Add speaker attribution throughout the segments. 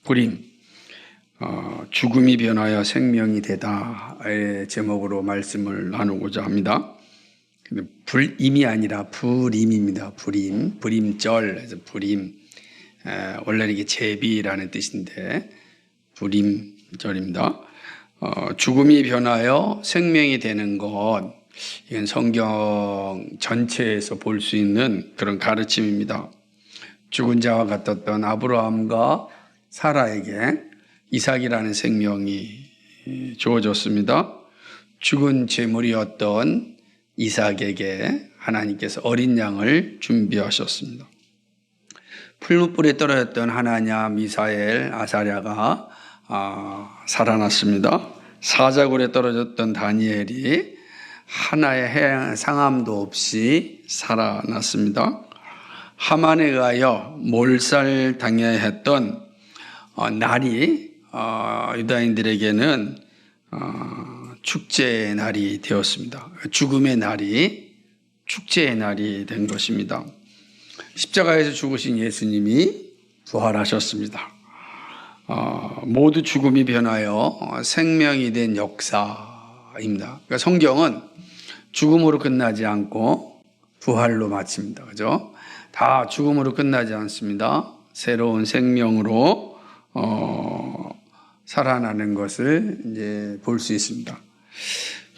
Speaker 1: 불임, 죽음이 변하여 생명이 되다의 제목으로 말씀을 나누고자 합니다. 불임이 아니라 불임입니다. 불임절, 불임. 원래는 이게 제비라는 뜻인데 불임절입니다. 죽음이 변하여 생명이 되는 것, 이건 성경 전체에서 볼 수 있는 그런 가르침입니다. 죽은 자와 같았던 아브라함과 사라에게 이삭이라는 생명이 주어졌습니다. 죽은 제물이었던 이삭에게 하나님께서 어린 양을 준비하셨습니다. 풀무불에 떨어졌던 하나냐, 미사엘, 아사랴가 살아났습니다. 사자굴에 떨어졌던 다니엘이 하나의 상함도 없이 살아났습니다. 하만에 의하여 몰살당해야 했던 날이 유다인들에게는 축제의 날이 되었습니다. 죽음의 날이 축제의 날이 된 것입니다. 십자가에서 죽으신 예수님이 부활하셨습니다. 모두 죽음이 변하여 생명이 된 역사입니다. 그러니까 성경은 죽음으로 끝나지 않고 부활로 마칩니다. 그죠? 다 죽음으로 끝나지 않습니다. 새로운 생명으로 살아나는 것을 이제 볼 수 있습니다.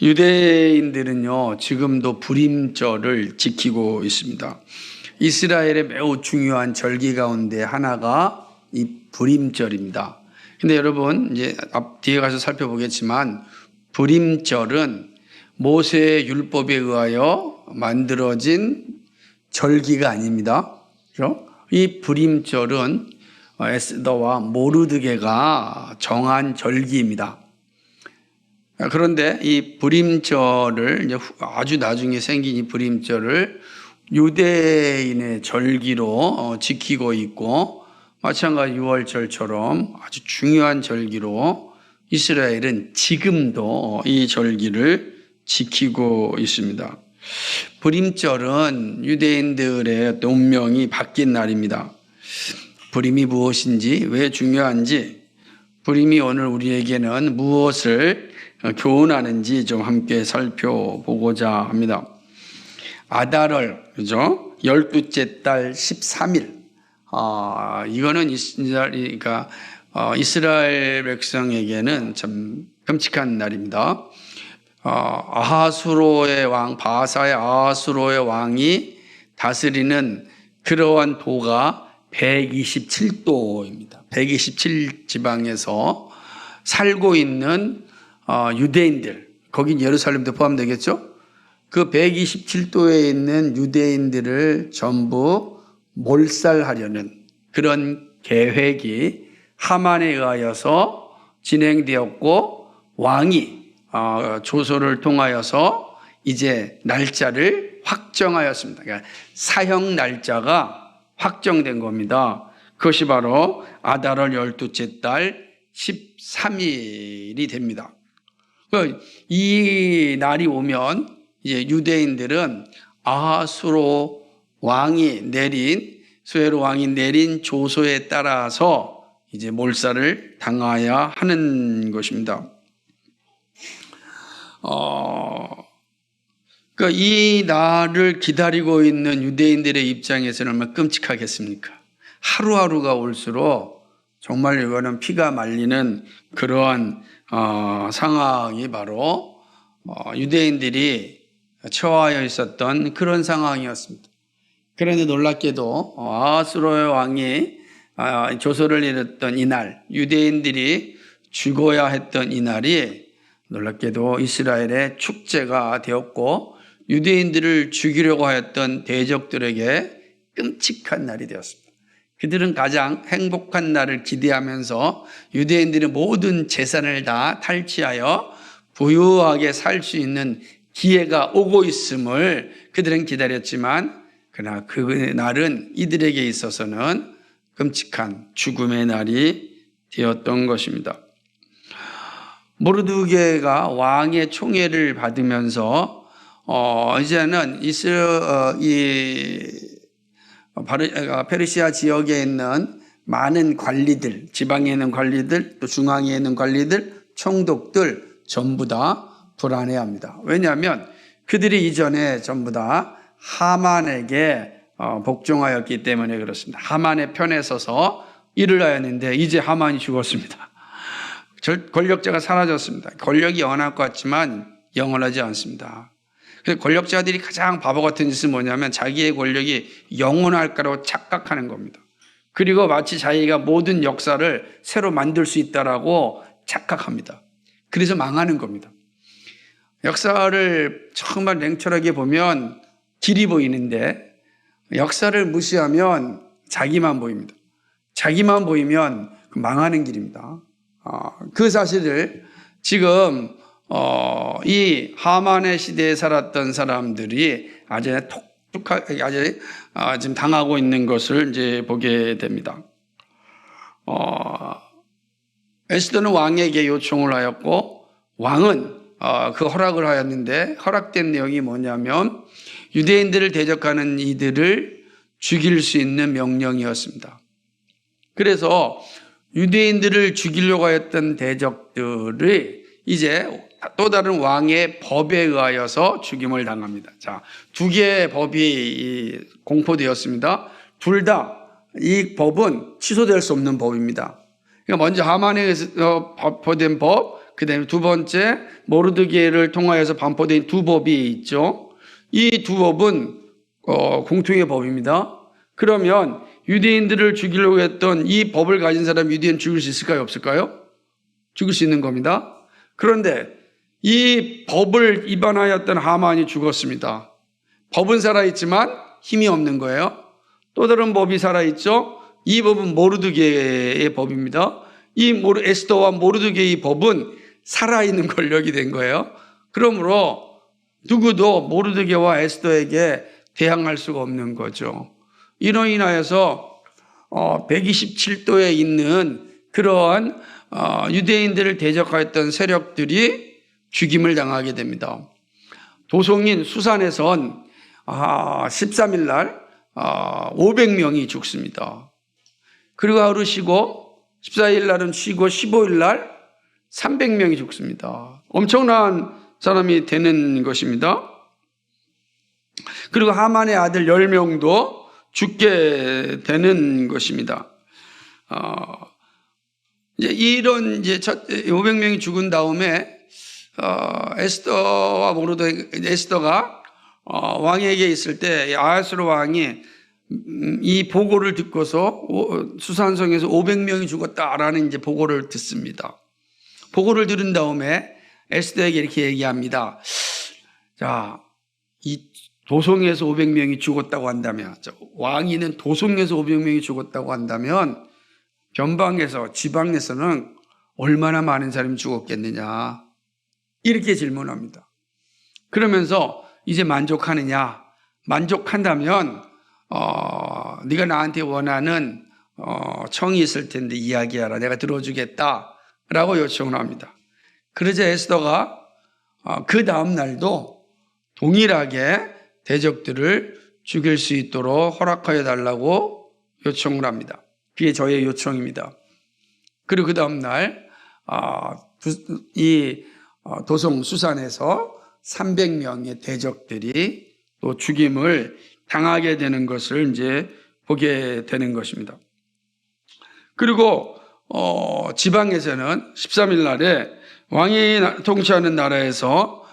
Speaker 1: 유대인들은요, 지금도 불임절을 지키고 있습니다. 이스라엘의 매우 중요한 절기 가운데 하나가 이 불임절입니다. 근데 여러분, 이제 뒤에 가서 살펴보겠지만, 불임절은 모세의 율법에 의하여 만들어진 절기가 아닙니다. 그렇죠? 이 불임절은 에스더와 모르드게가 정한 절기입니다. 그런데 이 불임절을 이제 아주 나중에 생긴 이 불임절을 유대인의 절기로 지키고 있고, 마찬가지 유월절처럼 아주 중요한 절기로 이스라엘은 지금도 이 절기를 지키고 있습니다. 불임절은 유대인들의 운명이 바뀐 날입니다. 불임이 무엇인지, 왜 중요한지, 불임이 오늘 우리에게는 무엇을 교훈하는지 좀 함께 살펴보고자 합니다. 아달월, 그죠? 12째 달 13일. 이거는 그러니까 이스라엘 백성에게는 참 끔찍한 날입니다. 아하수로의 왕, 바하사의 아하수로의 왕이 다스리는 그러한 도가 127도입니다. 127지방에서 살고 있는 유대인들, 거긴 예루살렘도 포함되겠죠? 그 127도에 있는 유대인들을 전부 몰살하려는 그런 계획이 하만에 의하여서 진행되었고, 왕이 조서를 통하여서 이제 날짜를 확정하였습니다. 그러니까 사형 날짜가 확정된 겁니다. 그것이 바로 아달월 12째 달 13일이 됩니다. 이 날이 오면 이제 유대인들은 아하수로 왕이 내린, 수헤르 왕이 내린 조서에 따라서 이제 몰살을 당해야 하는 것입니다. 그러니까 이 날을 기다리고 있는 유대인들의 입장에서는 얼마나 끔찍하겠습니까? 하루하루가 올수록 정말 이거는 피가 말리는 그러한 상황이 바로 유대인들이 처하여 있었던 그런 상황이었습니다. 그런데 놀랍게도 아하수로의 왕이 조서를 내렸던 이날, 유대인들이 죽어야 했던 이날이 놀랍게도 이스라엘의 축제가 되었고, 유대인들을 죽이려고 하였던 대적들에게 끔찍한 날이 되었습니다. 그들은 가장 행복한 날을 기대하면서 유대인들의 모든 재산을 다 탈취하여 부유하게 살 수 있는 기회가 오고 있음을 그들은 기다렸지만, 그러나 그 날은 이들에게 있어서는 끔찍한 죽음의 날이 되었던 것입니다. 모르드게가 왕의 총애를 받으면서 이제는 페르시아 지역에 있는 많은 관리들, 지방에 있는 관리들, 또 중앙에 있는 관리들, 총독들 전부 다 불안해합니다. 왜냐하면 그들이 이전에 전부 다 하만에게 복종하였기 때문에 그렇습니다. 하만의 편에 서서 일을 하였는데 이제 하만이 죽었습니다. 권력자가 사라졌습니다. 권력이 영원할 것 같지만 영원하지 않습니다. 그래서 권력자들이 가장 바보 같은 짓은 뭐냐면 자기의 권력이 영원할 거라고 착각하는 겁니다. 그리고 마치 자기가 모든 역사를 새로 만들 수 있다라고 착각합니다. 그래서 망하는 겁니다. 역사를 정말 냉철하게 보면 길이 보이는데 역사를 무시하면 자기만 보입니다. 자기만 보이면 망하는 길입니다. 그 사실을 지금 이 하만의 시대에 살았던 사람들이 아주 독특하게 아주 지금 당하고 있는 것을 이제 보게 됩니다. 에스더는 왕에게 요청을 하였고 왕은 그 허락을 하였는데 허락된 내용이 뭐냐면 유대인들을 대적하는 이들을 죽일 수 있는 명령이었습니다. 그래서 유대인들을 죽이려고 했던 대적들이 이제 또 다른 왕의 법에 의하여서 죽임을 당합니다. 자, 두 개의 법이 공포되었습니다. 둘 다 이 법은 취소될 수 없는 법입니다. 그러니까 먼저 하만에 의해서 반포된 법, 그 다음에 두 번째 모르드게를 통하여서 반포된 두 법이 있죠. 이 두 법은 공통의 법입니다. 그러면 유대인들을 죽이려고 했던 이 법을 가진 사람 유대인 죽일 수 있을까요? 없을까요? 죽일 수 있는 겁니다. 그런데 이 법을 위반하였던 하만이 죽었습니다. 법은 살아있지만 힘이 없는 거예요. 또 다른 법이 살아있죠. 이 법은 모르드게의 법입니다. 이 에스더와 모르드게의 법은 살아있는 권력이 된 거예요. 그러므로 누구도 모르드게와 에스더에게 대항할 수가 없는 거죠. 이로 인하여서 127도에 있는 그러한 유대인들을 대적하였던 세력들이 죽임을 당하게 됩니다. 도성인 수산에선 13일 날 500명이 죽습니다. 그리고 하루 쉬고 14일 날은 쉬고 15일 날 300명이 죽습니다. 엄청난 사람이 되는 것입니다. 그리고 하만의 아들 10명도 죽게 되는 것입니다. 이제 500명이 죽은 다음에 에스더가 왕에게 있을 때 아하스로 왕이 이 보고를 듣고서 수산성에서 500명이 죽었다라는 이제 보고를 듣습니다. 보고를 들은 다음에 에스더에게 이렇게 얘기합니다. 자, 이 도성에서 500명이 죽었다고 한다면, 왕위는 도성에서 500명이 죽었다고 한다면 변방에서 지방에서는 얼마나 많은 사람이 죽었겠느냐 이렇게 질문합니다. 그러면서 이제 만족하느냐? 만족한다면 네가 나한테 원하는 청이 있을 텐데 이야기하라. 내가 들어주겠다라고 요청을 합니다. 그러자 에스더가 그 다음 날도 동일하게 대적들을 죽일 수 있도록 허락하여 달라고 요청을 합니다. 그게 저의 요청입니다. 그리고 그 다음 날 이 도성 수산에서 300명의 대적들이 또 죽임을 당하게 되는 것을 이제 보게 되는 것입니다. 그리고 지방에서는 13일 날에 왕이 통치하는 나라에서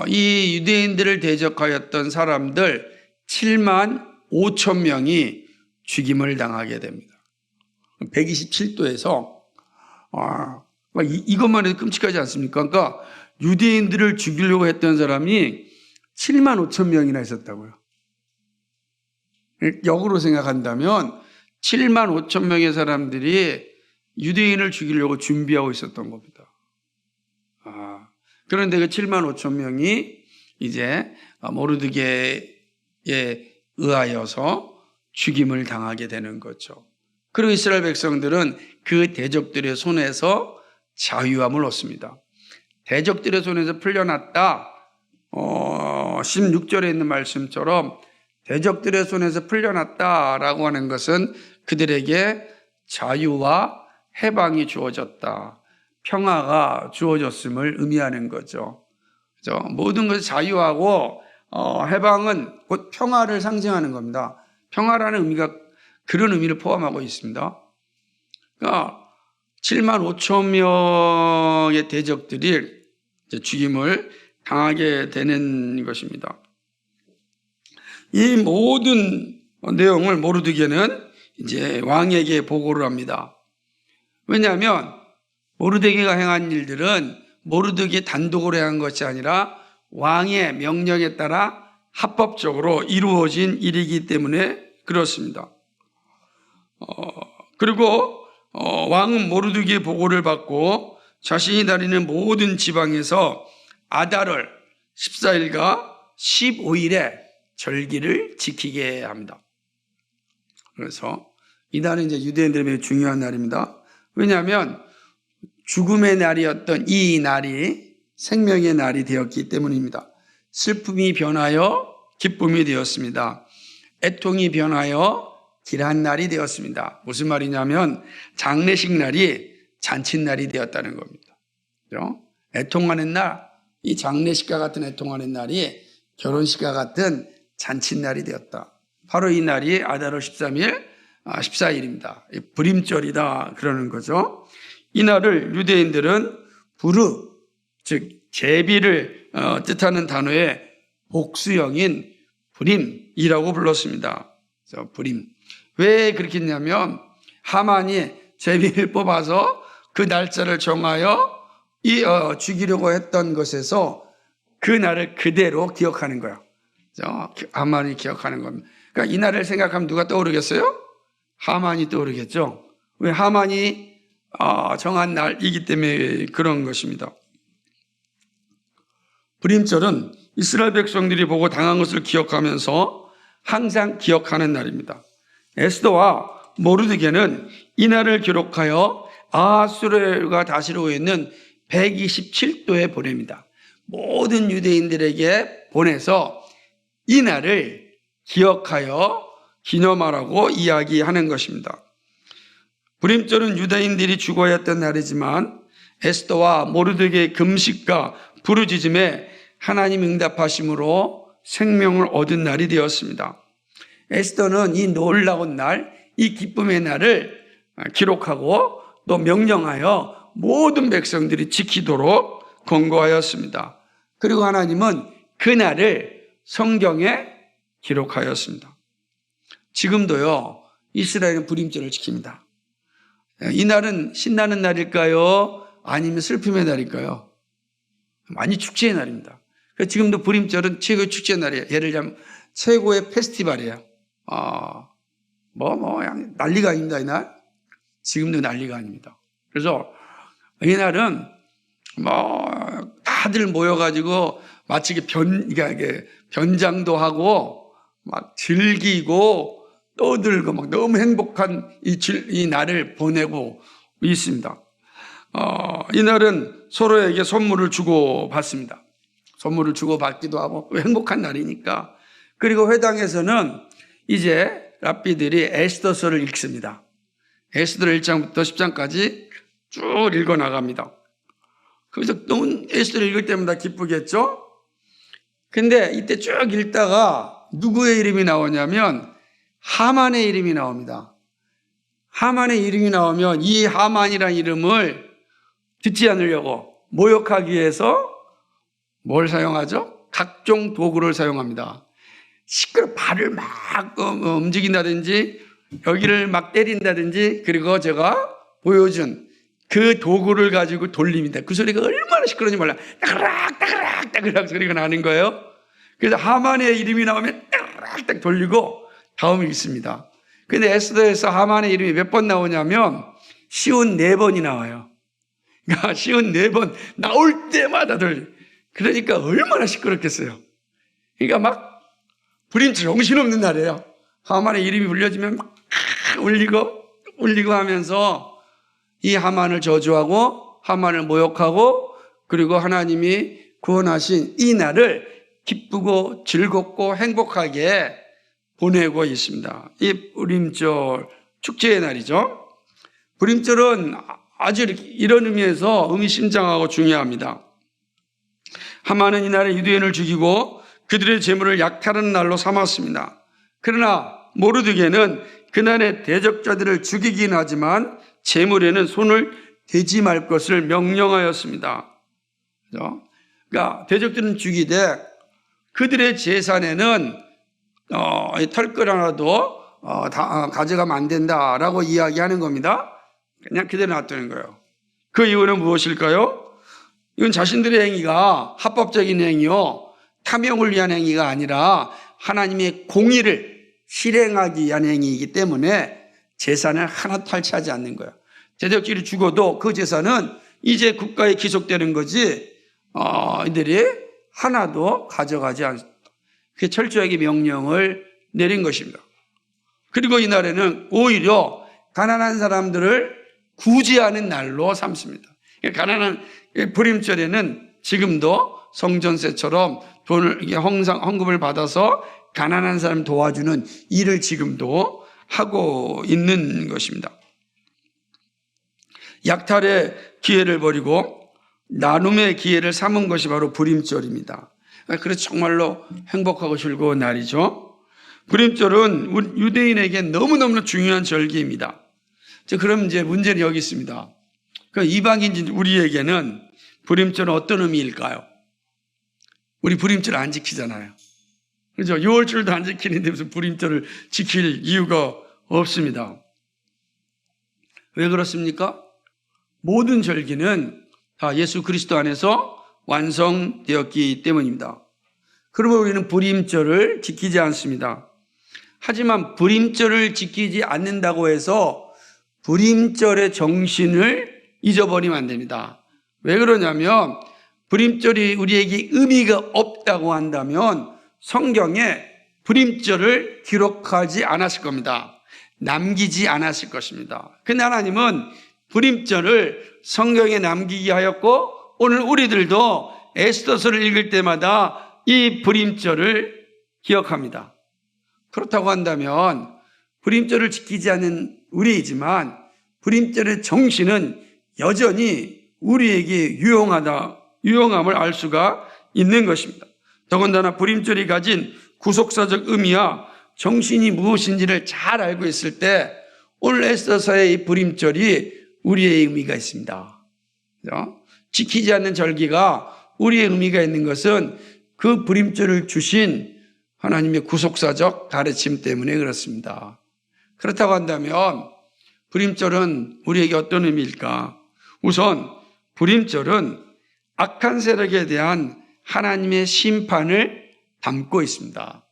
Speaker 1: 이 유대인들을 대적하였던 사람들 7만 5천 명이 죽임을 당하게 됩니다. 127도에서 이것만 해도 끔찍하지 않습니까? 그러니까 유대인들을 죽이려고 했던 사람이 7만 5천 명이나 있었다고요. 역으로 생각한다면 7만 5천 명의 사람들이 유대인을 죽이려고 준비하고 있었던 겁니다. 그런데 그 7만 5천 명이 이제 모르드게에 의하여서 죽임을 당하게 되는 거죠. 그리고 이스라엘 백성들은 그 대적들의 손에서 자유함을 얻습니다. 대적들의 손에서 풀려났다. 16절에 있는 말씀처럼 대적들의 손에서 풀려났다라고 하는 것은 그들에게 자유와 해방이 주어졌다. 평화가 주어졌음을 의미하는 거죠. 그죠? 모든 것을 자유하고 해방은 곧 평화를 상징하는 겁니다. 평화라는 의미가 그런 의미를 포함하고 있습니다. 그러니까 7만 5천 명의 대적들이 죽임을 당하게 되는 것입니다. 이 모든 내용을 모르드게는 이제 왕에게 보고를 합니다. 왜냐하면 모르드게가 행한 일들은 모르드게 단독으로 행한 것이 아니라 왕의 명령에 따라 합법적으로 이루어진 일이기 때문에 그렇습니다. 그리고 왕은 모르드게의 보고를 받고 자신이 다니는 모든 지방에서 아달월 14일과 15일에 절기를 지키게 합니다. 그래서 이날은 이제 유대인들의 매우 중요한 날입니다. 왜냐하면 죽음의 날이었던 이 날이 생명의 날이 되었기 때문입니다. 슬픔이 변하여 기쁨이 되었습니다. 애통이 변하여 길한 날이 되었습니다. 무슨 말이냐면 장례식 날이 잔칫날이 되었다는 겁니다. 그렇죠? 애통하는 날, 이 장례식과 같은 애통하는 날이 결혼식과 같은 잔칫날이 되었다. 바로 이 날이 아달월 13일, 14일입니다. 불임절이다 그러는 거죠. 이 날을 유대인들은 부르, 즉 제비를 뜻하는 단어의 복수형인 불임이라고 불렀습니다. 그래서 불임. 왜 그렇게 했냐면 하만이 제비를 뽑아서 그 날짜를 정하여 죽이려고 했던 것에서 그 날을 그대로 기억하는 거야. 하만이 기억하는 겁니다. 그러니까 이 날을 생각하면 누가 떠오르겠어요? 하만이 떠오르겠죠. 왜? 하만이 정한 날이기 때문에 그런 것입니다. 불임절은 이스라엘 백성들이 보고 당한 것을 기억하면서 항상 기억하는 날입니다. 에스더와 모르드게는 이 날을 기록하여 아하수에로가 다스리고 있는 127도에 보냅니다. 모든 유대인들에게 보내서 이 날을 기억하여 기념하라고 이야기하는 것입니다. 불임절은 유대인들이 죽어야 했던 날이지만 에스더와 모르드게의 금식과 부르짖음에 하나님 응답하심으로 생명을 얻은 날이 되었습니다. 에스더는 이 놀라운 날, 이 기쁨의 날을 기록하고 또 명령하여 모든 백성들이 지키도록 권고하였습니다. 그리고 하나님은 그 날을 성경에 기록하였습니다. 지금도요, 이스라엘은 불임절을 지킵니다. 이 날은 신나는 날일까요? 아니면 슬픔의 날일까요? 많이 축제의 날입니다. 지금도 불임절은 최고의 축제의 날이에요. 예를 들면 최고의 페스티벌이에요. 난리가 아닙니다, 이날. 지금도 난리가 아닙니다. 그래서 이날은 다들 모여가지고 마치 변장도 하고 막 즐기고 떠들고 막 너무 행복한 이 날을 보내고 있습니다. 이날은 서로에게 선물을 주고 받습니다. 선물을 주고 받기도 하고 행복한 날이니까. 그리고 회당에서는 이제 랍비들이 에스더서를 읽습니다. 에스더를 1장부터 10장까지 쭉 읽어 나갑니다. 그래서 너무 에스더를 읽을 때마다 기쁘겠죠? 근데 이때 쭉 읽다가 누구의 이름이 나오냐면 하만의 이름이 나옵니다. 하만의 이름이 나오면 이 하만이라는 이름을 듣지 않으려고 모욕하기 위해서 뭘 사용하죠? 각종 도구를 사용합니다. 발을 막 움직인다든지 여기를 막 때린다든지, 그리고 제가 보여준 그 도구를 가지고 돌립니다. 그 소리가 얼마나 시끄러운지 몰라. 따그락 따그락 따그락 소리가 나는 거예요. 그래서 하만의 이름이 나오면 따그락 돌리고 다음이 있습니다. 근데 에스더에서 하만의 이름이 몇 번 나오냐면 쉬운 4번이 나와요. 그러니까 쉬운 4번 나올 때마다 그러니까 얼마나 시끄럽겠어요. 그러니까 막 불임절 정신없는 날이에요. 하만의 이름이 불려지면 막 울리고 하면서 이 하만을 저주하고 하만을 모욕하고, 그리고 하나님이 구원하신 이 날을 기쁘고 즐겁고 행복하게 보내고 있습니다. 이 불임절 축제의 날이죠. 불임절은 아주 이런 의미에서 의미심장하고 중요합니다. 하만은 이날에 유대인을 죽이고 그들의 재물을 약탈하는 날로 삼았습니다. 그러나 모르드게는 그날의 대적자들을 죽이긴 하지만 재물에는 손을 대지 말 것을 명령하였습니다. 그러니까 대적들은 죽이되 그들의 재산에는 털끝 하나도 가져가면 안 된다라고 이야기하는 겁니다. 그냥 그대로 놔두는 거예요. 그 이유는 무엇일까요? 이건 자신들의 행위가 합법적인 행위요, 탐욕을 위한 행위가 아니라 하나님의 공의를 실행하기 위한 행위이기 때문에 재산을 하나 탈취하지 않는 거예요. 대적질이 죽어도 그 재산은 이제 국가에 기속되는 거지 이들이 하나도 가져가지 않습니다. 그게 철저하게 명령을 내린 것입니다. 그리고 이날에는 오히려 가난한 사람들을 구제하는 날로 삼습니다. 가난한 불임절에는 지금도 성전세처럼 돈을 헌금을 받아서 가난한 사람 도와주는 일을 지금도 하고 있는 것입니다. 약탈의 기회를 버리고 나눔의 기회를 삼은 것이 바로 불임절입니다. 그래서 정말로 행복하고 즐거운 날이죠. 불임절은 유대인에게 너무너무 중요한 절기입니다. 그럼 이제 문제는 여기 있습니다. 이방인 우리에게는 불임절은 어떤 의미일까요? 우리 불임절 안 지키잖아요. 그렇죠? 6월절도 안 지키는데 무슨 불임절을 지킬 이유가 없습니다. 왜 그렇습니까? 모든 절기는 다 예수 그리스도 안에서 완성되었기 때문입니다. 그러면 우리는 불임절을 지키지 않습니다. 하지만 불임절을 지키지 않는다고 해서 불임절의 정신을 잊어버리면 안 됩니다. 왜 그러냐면 불임절이 우리에게 의미가 없다고 한다면 성경에 불임절을 기록하지 않았을 겁니다. 남기지 않았을 것입니다. 근데 하나님은 불임절을 성경에 남기게 하였고 오늘 우리들도 에스더서를 읽을 때마다 이 불임절을 기억합니다. 그렇다고 한다면 불임절을 지키지 않는 우리이지만 불임절의 정신은 여전히 우리에게 유용함을 알 수가 있는 것입니다. 더군다나 불임절이 가진 구속사적 의미와 정신이 무엇인지를 잘 알고 있을 때 오늘 에스더서의 이 불임절이 우리의 의미가 있습니다. 지키지 않는 절기가 우리의 의미가 있는 것은 그 불임절을 주신 하나님의 구속사적 가르침 때문에 그렇습니다. 그렇다고 한다면 불임절은 우리에게 어떤 의미일까? 우선 불임절은 악한 세력에 대한 하나님의 심판을 담고 있습니다.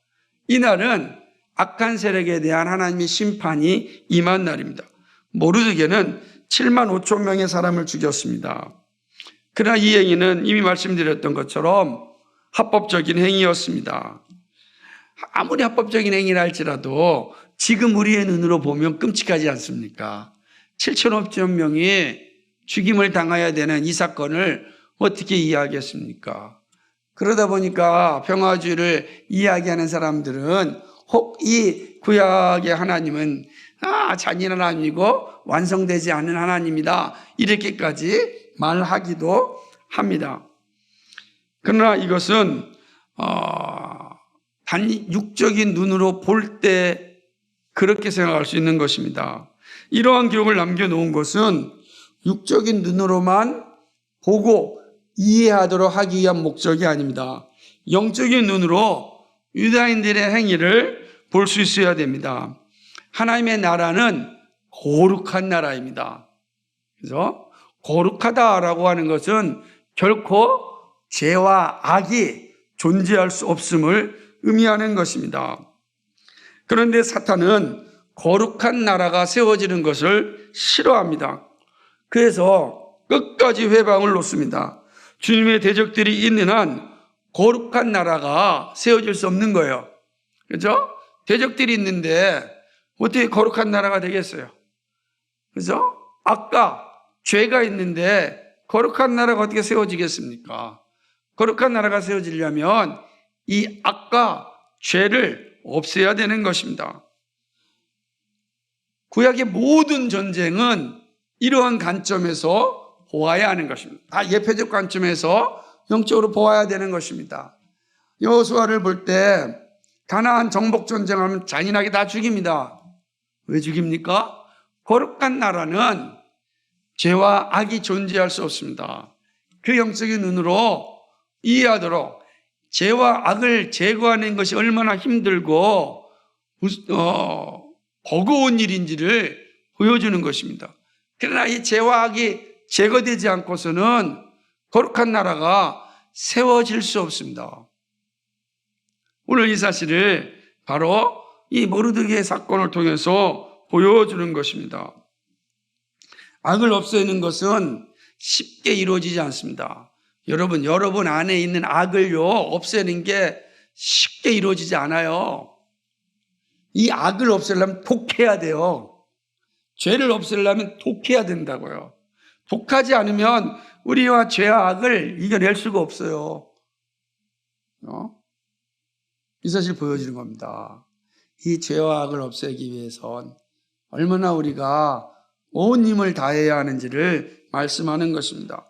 Speaker 1: 이날은 악한 세력에 대한 하나님의 심판이 임한 날입니다. 모르드게는 7만 5천 명의 사람을 죽였습니다. 그러나 이 행위는 이미 말씀드렸던 것처럼 합법적인 행위였습니다. 아무리 합법적인 행위라 할지라도 지금 우리의 눈으로 보면 끔찍하지 않습니까? 7천 5천 명이 죽임을 당해야 되는 이 사건을 어떻게 이해하겠습니까? 그러다 보니까 평화주의를 이야기하는 사람들은 혹 이 구약의 하나님은 잔인한 하나님이고 완성되지 않은 하나님이다 이렇게까지 말하기도 합니다. 그러나 이것은 단 육적인 눈으로 볼 때 그렇게 생각할 수 있는 것입니다. 이러한 기록을 남겨놓은 것은 육적인 눈으로만 보고 이해하도록 하기 위한 목적이 아닙니다. 영적인 눈으로 유다인들의 행위를 볼 수 있어야 됩니다. 하나님의 나라는 거룩한 나라입니다. 그래서 거룩하다라고 하는 것은 결코 죄와 악이 존재할 수 없음을 의미하는 것입니다. 그런데 사탄은 거룩한 나라가 세워지는 것을 싫어합니다. 그래서 끝까지 회방을 놓습니다. 주님의 대적들이 있는 한 거룩한 나라가 세워질 수 없는 거예요. 그렇죠? 대적들이 있는데 어떻게 거룩한 나라가 되겠어요? 그렇죠? 악과 죄가 있는데 거룩한 나라가 어떻게 세워지겠습니까? 거룩한 나라가 세워지려면 이 악과 죄를 없애야 되는 것입니다. 구약의 모든 전쟁은 이러한 관점에서 보아야 하는 것입니다. 다 예표적 관점에서 영적으로 보아야 되는 것입니다. 여호수아를 볼 때 가나안 정복 전쟁하면 잔인하게 다 죽입니다. 왜 죽입니까? 거룩한 나라는 죄와 악이 존재할 수 없습니다. 그 영적인 눈으로 이해하도록 죄와 악을 제거하는 것이 얼마나 힘들고 버거운 일인지를 보여주는 것입니다. 그러나 이 죄와 악이 제거되지 않고서는 거룩한 나라가 세워질 수 없습니다. 오늘 이 사실을 바로 이 모르드게의 사건을 통해서 보여주는 것입니다. 악을 없애는 것은 쉽게 이루어지지 않습니다. 여러분 안에 있는 악을요, 없애는 게 쉽게 이루어지지 않아요. 이 악을 없애려면 독해야 돼요. 죄를 없애려면 독해야 된다고요. 독하지 않으면 우리와 죄와 악을 이겨낼 수가 없어요. 이 사실 보여주는 겁니다. 이 죄와 악을 없애기 위해선 얼마나 우리가 온 힘을 다해야 하는지를 말씀하는 것입니다.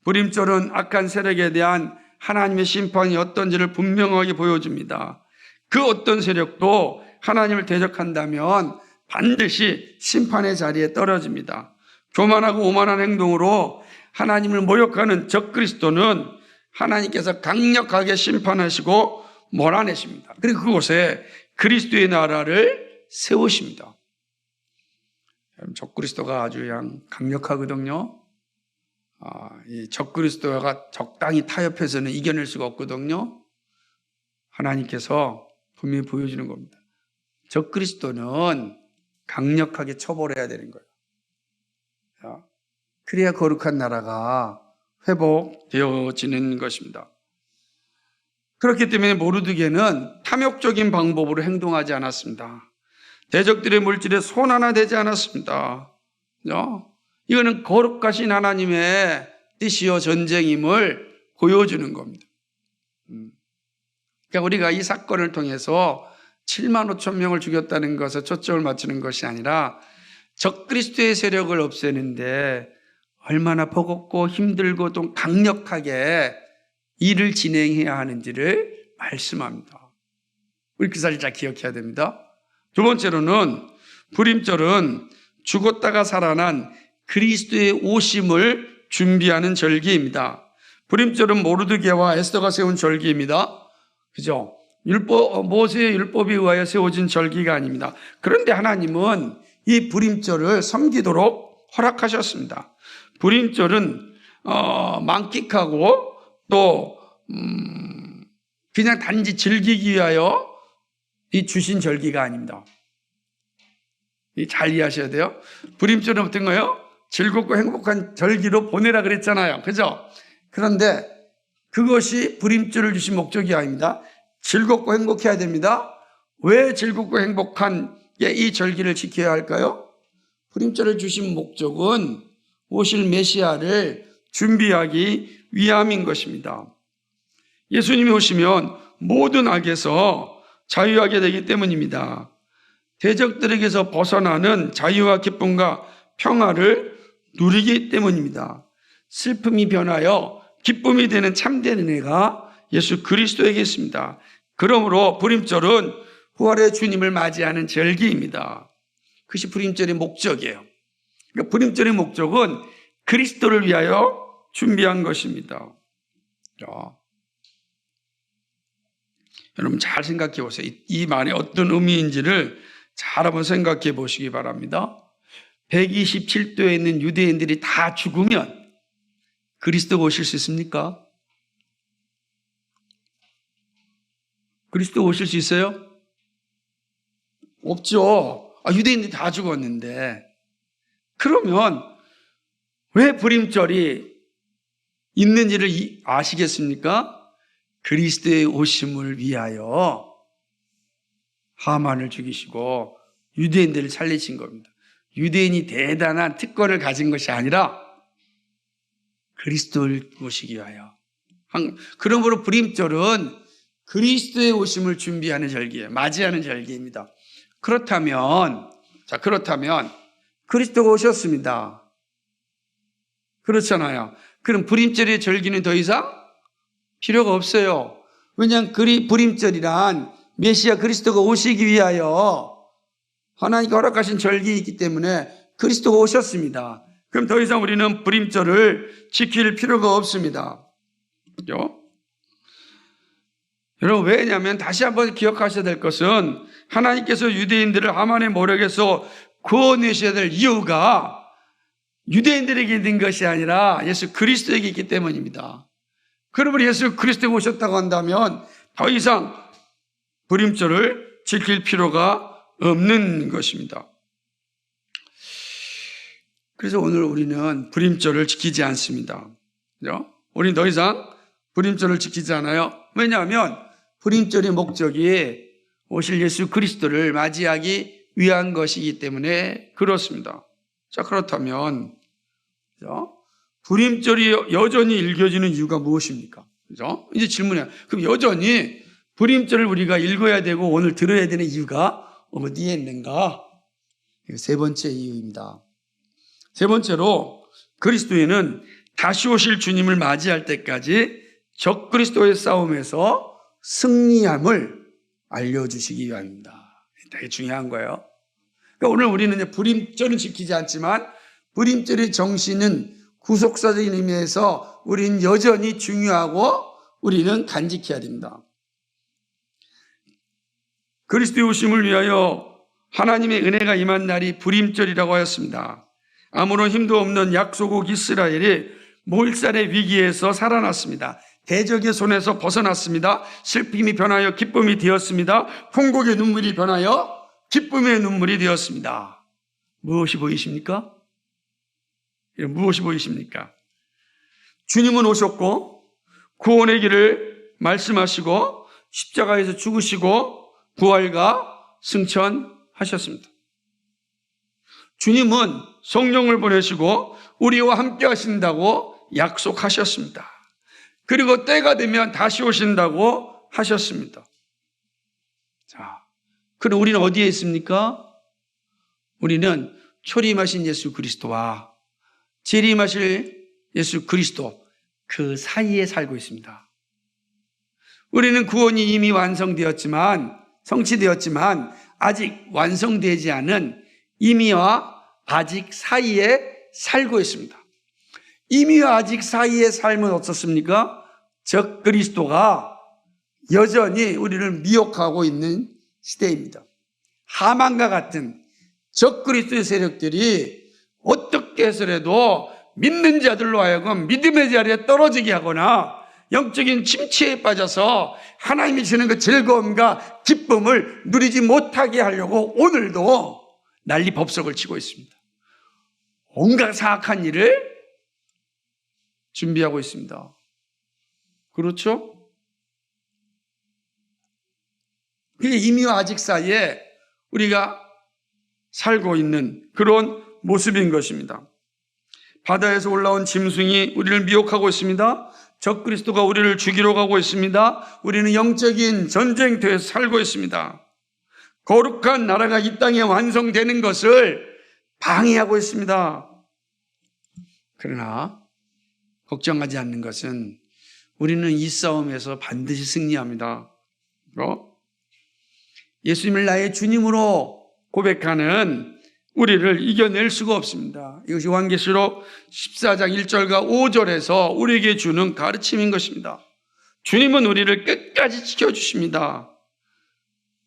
Speaker 1: 불임절은 악한 세력에 대한 하나님의 심판이 어떤지를 분명하게 보여줍니다. 그 어떤 세력도 하나님을 대적한다면 반드시 심판의 자리에 떨어집니다. 교만하고 오만한 행동으로 하나님을 모욕하는 적그리스도는 하나님께서 강력하게 심판하시고 몰아내십니다. 그리고 그곳에 그리스도의 나라를 세우십니다. 적그리스도가 아주 그냥 강력하거든요. 이 적그리스도가 적당히 타협해서는 이겨낼 수가 없거든요. 하나님께서 분명히 보여주는 겁니다. 적그리스도는 강력하게 처벌해야 되는 거예요. 그래야 거룩한 나라가 회복되어지는 것입니다. 그렇기 때문에 모르드게는 탐욕적인 방법으로 행동하지 않았습니다. 대적들의 물질에 손 하나 대지 않았습니다. 이거는 거룩하신 하나님의 뜻이요 전쟁임을 보여주는 겁니다. 그러니까 우리가 이 사건을 통해서 7만 5천 명을 죽였다는 것에 초점을 맞추는 것이 아니라 적그리스도의 세력을 없애는데 얼마나 버겁고 힘들고 또 강력하게 일을 진행해야 하는지를 말씀합니다. 우리 그 사실 잘 기억해야 됩니다. 두 번째로는 불임절은 죽었다가 살아난 그리스도의 오심을 준비하는 절기입니다. 불임절은 모르드게와 에스더가 세운 절기입니다. 그죠? 모세의 율법에 의하여 세워진 절기가 아닙니다. 그런데 하나님은 이 불임절을 섬기도록 허락하셨습니다. 불임절은 만끽하고 또 그냥 단지 즐기기 위하여 이 주신 절기가 아닙니다. 잘 이해하셔야 돼요. 불임절은 어떤 거예요? 즐겁고 행복한 절기로 보내라 그랬잖아요. 그죠? 그런데 그것이 불임절을 주신 목적이 아닙니다. 즐겁고 행복해야 됩니다. 왜 즐겁고 행복한 이 절기를 지켜야 할까요? 불임절을 주신 목적은 오실 메시아를 준비하기 위함인 것입니다. 예수님이 오시면 모든 악에서 자유하게 되기 때문입니다. 대적들에게서 벗어나는 자유와 기쁨과 평화를 누리기 때문입니다. 슬픔이 변하여 기쁨이 되는 참된 은혜가 예수 그리스도에게 있습니다. 그러므로 불임절은 부활의 주님을 맞이하는 절기입니다. 그것이 불임절의 목적이에요. 그러니까 불임절의 목적은 그리스도를 위하여 준비한 것입니다. 여러분 잘 생각해 보세요. 이 말이 어떤 의미인지를 잘 한번 생각해 보시기 바랍니다. 127도에 있는 유대인들이 다 죽으면 그리스도가 오실 수 있습니까? 그리스도 오실 수 있어요? 없죠. 유대인들이 다 죽었는데. 그러면 왜 불임절이 있는지를 아시겠습니까? 그리스도의 오심을 위하여 하만을 죽이시고 유대인들을 살리신 겁니다. 유대인이 대단한 특권을 가진 것이 아니라 그리스도를 모시기 위하여. 그러므로 불임절은 그리스도의 오심을 준비하는 절기예요. 맞이하는 절기입니다. 그렇다면 그리스도가 오셨습니다. 그렇잖아요. 그럼 불임절의 절기는 더 이상 필요가 없어요. 왜냐하면 불임절이란 메시아 그리스도가 오시기 위하여 하나님께 허락하신 절기이기 때문에 그리스도가 오셨습니다. 그럼 더 이상 우리는 불임절을 지킬 필요가 없습니다. 그죠? 여러분, 왜냐하면 다시 한번 기억하셔야 될 것은 하나님께서 유대인들을 하만의 모략에서 구원하셔야 될 이유가 유대인들에게 있는 것이 아니라 예수 그리스도에게 있기 때문입니다. 그러므로 예수 그리스도가 오셨다고 한다면 더 이상 불임절을 지킬 필요가 없는 것입니다. 그래서 오늘 우리는 불임절을 지키지 않습니다. 그죠? 우리는 더 이상 불임절을 지키지 않아요. 왜냐하면 불임절의 목적이 오실 예수 그리스도를 맞이하기 위한 것이기 때문에 그렇습니다. 자, 그렇다면 그죠? 불임절이 여전히 읽혀지는 이유가 무엇입니까? 그죠? 이제 질문이에요. 그럼 여전히 불임절을 우리가 읽어야 되고 오늘 들어야 되는 이유가 어디에 있는가? 세 번째 이유입니다. 세 번째로 그리스도인은 다시 오실 주님을 맞이할 때까지 적 그리스도의 싸움에서 승리함을 알려주시기 위함입니다. 되게 중요한 거예요. 그러니까 오늘 우리는 불임절은 지키지 않지만 불임절의 정신은 구속사적인 의미에서 우리는 여전히 중요하고 우리는 간직해야 됩니다. 그리스도의 오심을 위하여 하나님의 은혜가 임한 날이 불임절이라고 하였습니다. 아무런 힘도 없는 약소국 이스라엘이 몰살의 위기에서 살아났습니다. 대적의 손에서 벗어났습니다. 슬픔이 변하여 기쁨이 되었습니다. 통곡의 눈물이 변하여 기쁨의 눈물이 되었습니다. 무엇이 보이십니까? 무엇이 보이십니까? 주님은 오셨고 구원의 길을 말씀하시고 십자가에서 죽으시고 부활과 승천하셨습니다. 주님은 성령을 보내시고 우리와 함께 하신다고 약속하셨습니다. 그리고 때가 되면 다시 오신다고 하셨습니다. 자, 그럼 우리는 어디에 있습니까? 우리는 초림하신 예수 그리스도와 재림하실 예수 그리스도 그 사이에 살고 있습니다. 우리는 구원이 이미 성취되었지만 아직 완성되지 않은 이미와 아직 사이에 살고 있습니다. 이미와 아직 사이의 삶은 어떻습니까? 적 그리스도가 여전히 우리를 미혹하고 있는 시대입니다. 하만과 같은 적 그리스도의 세력들이 어떻게 해서라도 믿는 자들로 하여금 믿음의 자리에 떨어지게 하거나 영적인 침체에 빠져서 하나님이 주는 그 즐거움과 기쁨을 누리지 못하게 하려고 오늘도 난리법석을 치고 있습니다. 온갖 사악한 일을 준비하고 있습니다. 그렇죠? 그게 이미와 아직 사이에 우리가 살고 있는 그런 모습인 것입니다. 바다에서 올라온 짐승이 우리를 미혹하고 있습니다. 적 그리스도가 우리를 죽이러 가고 있습니다. 우리는 영적인 전쟁터에서 살고 있습니다. 거룩한 나라가 이 땅에 완성되는 것을 방해하고 있습니다. 그러나 걱정하지 않는 것은 우리는 이 싸움에서 반드시 승리합니다. 예수님을 나의 주님으로 고백하는 우리를 이겨낼 수가 없습니다. 이것이 요한계시록 14장 1절과 5절에서 우리에게 주는 가르침인 것입니다. 주님은 우리를 끝까지 지켜주십니다.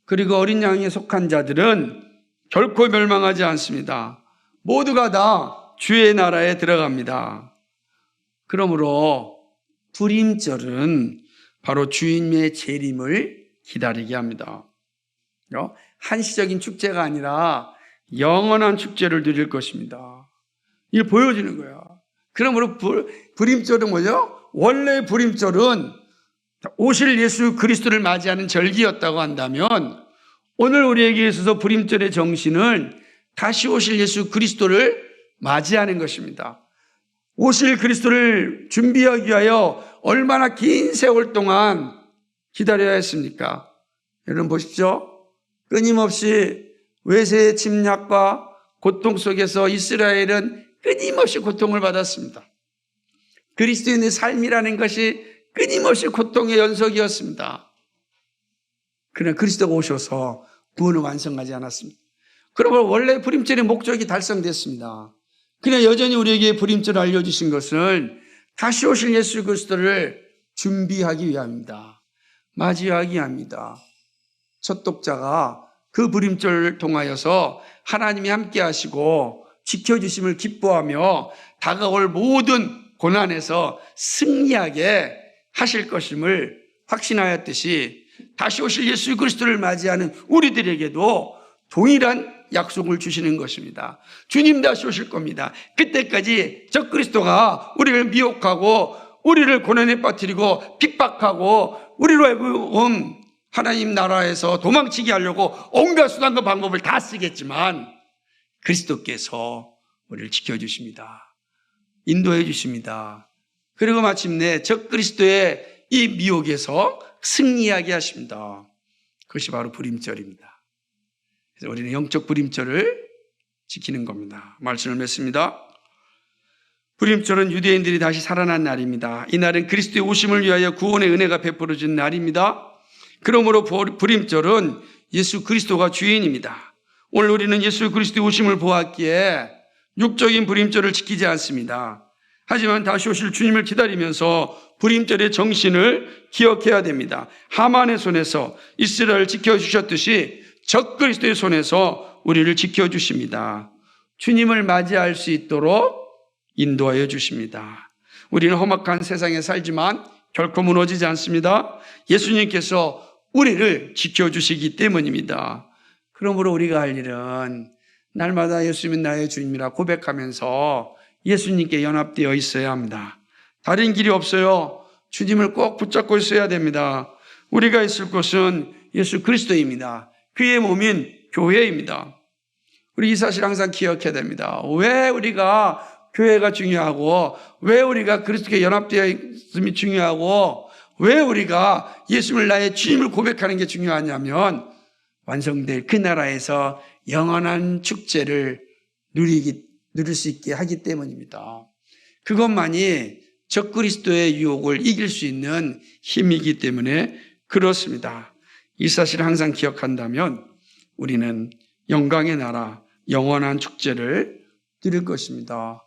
Speaker 1: 그리고 어린 양에 속한 자들은 결코 멸망하지 않습니다. 모두가 다 주의 나라에 들어갑니다. 그러므로 불임절은 바로 주님의 재림을 기다리게 합니다. 한시적인 축제가 아니라 영원한 축제를 누릴 것입니다. 이게 보여지는 거야. 그러므로 불임절은 뭐죠? 원래 불임절은 오실 예수 그리스도를 맞이하는 절기였다고 한다면 오늘 우리에게 있어서 불임절의 정신은 다시 오실 예수 그리스도를 맞이하는 것입니다. 오실 그리스도를 준비하기 위하여 얼마나 긴 세월 동안 기다려야 했습니까? 여러분 보십시오. 끊임없이 외세의 침략과 고통 속에서 이스라엘은 끊임없이 고통을 받았습니다. 그리스도인의 삶이라는 것이 끊임없이 고통의 연속이었습니다. 그러나 그리스도가 오셔서 구원을 완성하지 않았습니다. 그러므로 원래 불임절의 목적이 달성됐습니다. 그러나 여전히 우리에게 불임절을 알려주신 것은 다시 오실 예수 그리스도를 준비하기 위함입니다. 맞이하기 위함입니다. 첫 독자가 그 불임절을 통하여서 하나님이 함께 하시고 지켜주심을 기뻐하며 다가올 모든 고난에서 승리하게 하실 것임을 확신하였듯이 다시 오실 예수 그리스도를 맞이하는 우리들에게도 동일한 약속을 주시는 것입니다. 주님 다시 오실 겁니다. 그때까지 저 그리스도가 우리를 미혹하고 우리를 고난에 빠뜨리고 핍박하고 우리로 하여금 하나님 나라에서 도망치게 하려고 온갖 수단과 방법을 다 쓰겠지만 그리스도께서 우리를 지켜주십니다. 인도해 주십니다. 그리고 마침내 저 그리스도의 이 미혹에서 승리하게 하십니다. 그것이 바로 불임절입니다. 그래서 우리는 영적 불임절을 지키는 겁니다. 말씀을 맺습니다. 불임절은 유대인들이 다시 살아난 날입니다. 이 날은 그리스도의 오심을 위하여 구원의 은혜가 베풀어진 날입니다. 그러므로 불임절은 예수 그리스도가 주인입니다. 오늘 우리는 예수 그리스도의 오심을 보았기에 육적인 불임절을 지키지 않습니다. 하지만 다시 오실 주님을 기다리면서 불임절의 정신을 기억해야 됩니다. 하만의 손에서 이스라엘을 지켜주셨듯이 적 그리스도의 손에서 우리를 지켜주십니다. 주님을 맞이할 수 있도록 인도하여 주십니다. 우리는 험악한 세상에 살지만 결코 무너지지 않습니다. 예수님께서 우리를 지켜주시기 때문입니다. 그러므로 우리가 할 일은 날마다 예수님은 나의 주님이라 고백하면서 예수님께 연합되어 있어야 합니다. 다른 길이 없어요. 주님을 꼭 붙잡고 있어야 됩니다. 우리가 있을 곳은 예수 그리스도입니다. 그의 몸인 교회입니다. 우리 이 사실 항상 기억해야 됩니다. 왜 우리가 교회가 중요하고 왜 우리가 그리스도께 연합되어 있음이 중요하고 왜 우리가 예수님을 나의 주님을 고백하는 게 중요하냐면 완성될 그 나라에서 영원한 축제를 누릴 수 있게 하기 때문입니다. 그것만이 적 그리스도의 유혹을 이길 수 있는 힘이기 때문에 그렇습니다. 이 사실을 항상 기억한다면 우리는 영광의 나라, 영원한 축제를 누릴 것입니다.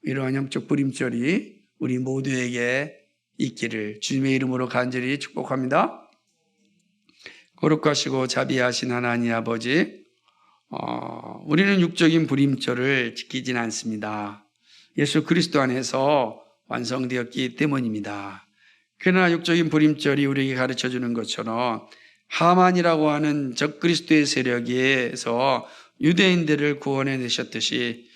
Speaker 1: 이러한 영적 불임절이 우리 모두에게 있기를 주님의 이름으로 간절히 축복합니다. 거룩하시고 자비하신 하나님 아버지, 우리는 육적인 불임절을 지키진 않습니다. 예수 그리스도 안에서 완성되었기 때문입니다. 그러나 육적인 불임절이 우리에게 가르쳐주는 것처럼 하만이라고 하는 적 그리스도의 세력에서 유대인들을 구원해 내셨듯이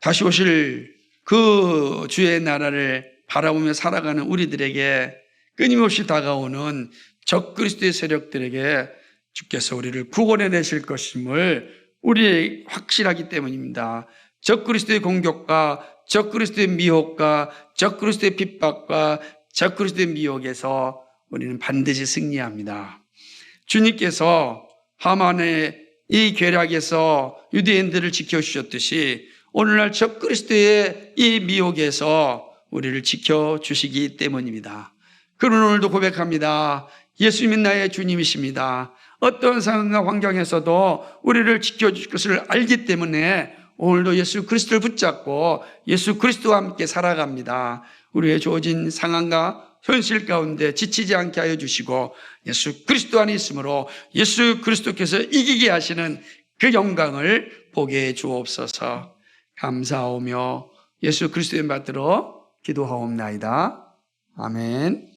Speaker 1: 다시 오실 그 주의 나라를 바라보며 살아가는 우리들에게 끊임없이 다가오는 적 그리스도의 세력들에게 주께서 우리를 구원해 내실 것임을 우리 확실하기 때문입니다. 적 그리스도의 공격과 적 그리스도의 미혹과 적 그리스도의 핍박과 적 그리스도의 미혹에서 우리는 반드시 승리합니다. 주님께서 하만의 이 괴락에서 유대인들을 지켜주셨듯이 오늘날 적 그리스도의 이 미혹에서 우리를 지켜주시기 때문입니다. 그런 오늘도 고백합니다. 예수님이 나의 주님이십니다. 어떤 상황과 환경에서도 우리를 지켜줄 것을 알기 때문에 오늘도 예수 그리스도를 붙잡고 예수 그리스도와 함께 살아갑니다. 우리의 주어진 상황과 현실 가운데 지치지 않게 하여 주시고 예수 그리스도 안에 있으므로 예수 그리스도께서 이기게 하시는 그 영광을 보게 해 주옵소서. 감사하오며 예수 그리스도의 받들어 기도하옵나이다. 아멘.